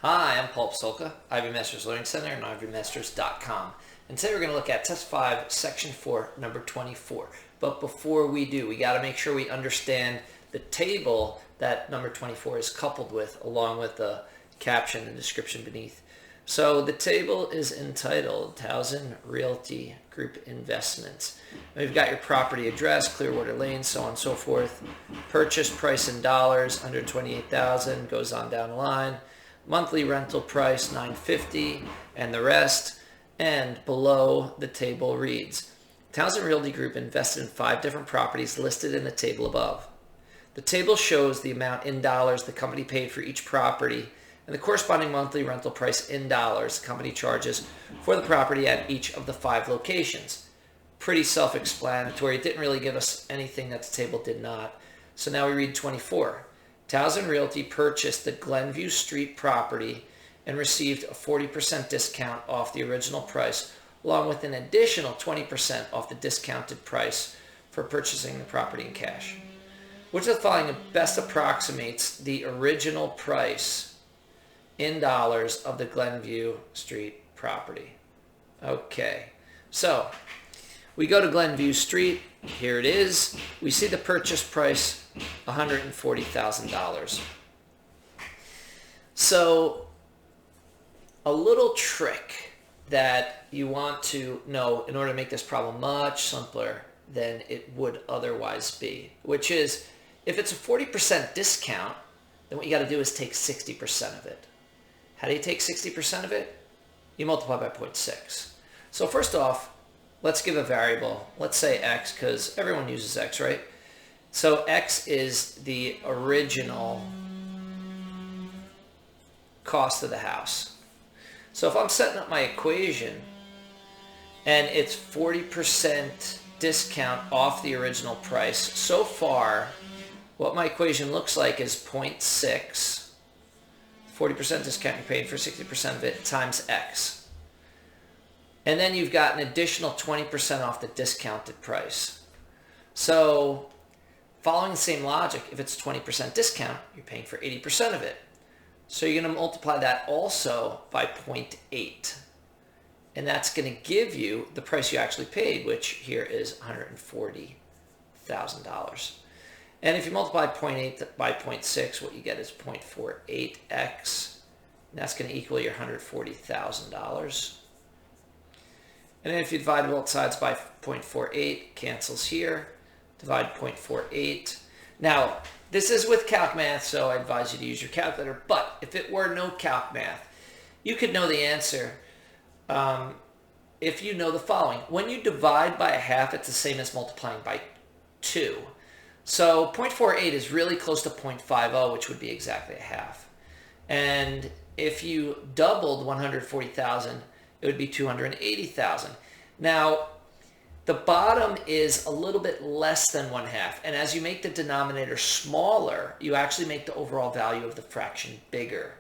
Hi, I'm Paul Psolka, Ivy Masters Learning Center and ivymasters.com. And today we're going to look at Test 5, Section 4, number 24. But before we do, we got to make sure we understand the table that number 24 is coupled with, along with the caption and description beneath. So the table is entitled Towson Realty Group Investments. We've got your property address, Clearwater Lane, so on and so forth. Purchase price in dollars, $128,000, goes on down the line. Monthly rental price $950, and the rest. And below the table reads, Towson Realty Group invested in 5 different properties listed in the table above. The table shows the amount in dollars the company paid for each property and the corresponding monthly rental price in dollars the company charges for the property at each of the 5 locations. Pretty self-explanatory. It didn't really give us anything that the table did not. So now we read 24. Towson Realty purchased the Glenview Street property and received a 40% discount off the original price, along with an additional 20% off the discounted price for purchasing the property in cash. Which of the following best approximates the original price in dollars of the Glenview Street property? Okay, so we go to Glenview Street. Here it is. We see the purchase price, $140,000. So a little trick that you want to know in order to make this problem much simpler than it would otherwise be, which is if it's a 40% discount, then what you got to do is take 60% of it. How do you take 60% of it? You multiply by 0.6. So first off, let's give a variable. Let's say x, because everyone uses x, right? So x is the original cost of the house. So if I'm setting up my equation and it's 40% discount off the original price, so far what my equation looks like is 0.6, 40% discount you're paying for 60% of it, times x. And then you've got an additional 20% off the discounted price. So following the same logic, if it's 20% discount, you're paying for 80% of it. So you're going to multiply that also by 0.8. And that's going to give you the price you actually paid, which here is $140,000. And if you multiply 0.8 by 0.6, what you get is 0.48x. And that's going to equal your $140,000. And then if you divide both sides by 0.48, cancels here. Divide 0.48. Now, this is with calc math, so I advise you to use your calculator. But if it were no calc math, you could know the answer if you know the following. When you divide by a half, it's the same as multiplying by 2. So 0.48 is really close to 0.50, which would be exactly a half. And if you doubled 140,000, it would be 280,000. Now, the bottom is a little bit less than 1/2. And as you make the denominator smaller, you actually make the overall value of the fraction bigger.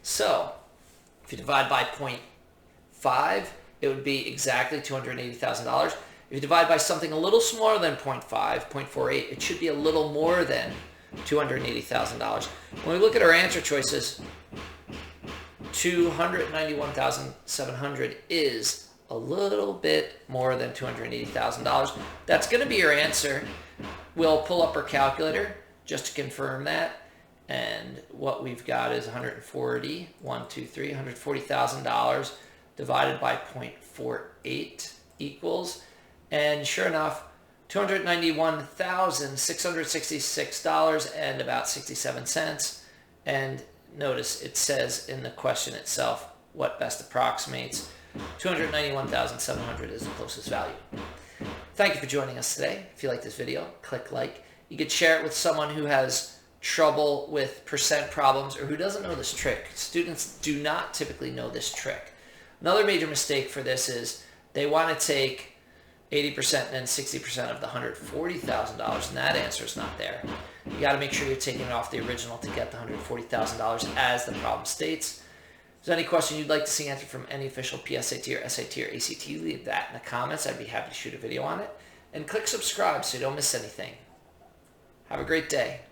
So if you divide by 0.5, it would be exactly $280,000. If you divide by something a little smaller than 0.5, 0.48, it should be a little more than $280,000. When we look at our answer choices, $291,700 is a little bit more than $280,000. That's going to be your answer. We'll pull up our calculator just to confirm that. And what we've got is $140,000 divided by 0.48 equals. And sure enough, $291,666 and about 67 cents. And notice it says in the question itself what best approximates. 291,700 is the closest value. Thank you for joining us today. If you like this video, click like. You could share it with someone who has trouble with percent problems or who doesn't know this trick. Students do not typically know this trick. Another major mistake for this is they want to take 80% and then 60% of the $140,000, and that answer is not there. You got to make sure you're taking it off the original to get the $140,000 as the problem states. If there's any question you'd like to see answered from any official PSAT or SAT or ACT, leave that in the comments. I'd be happy to shoot a video on it. And click subscribe so you don't miss anything. Have a great day.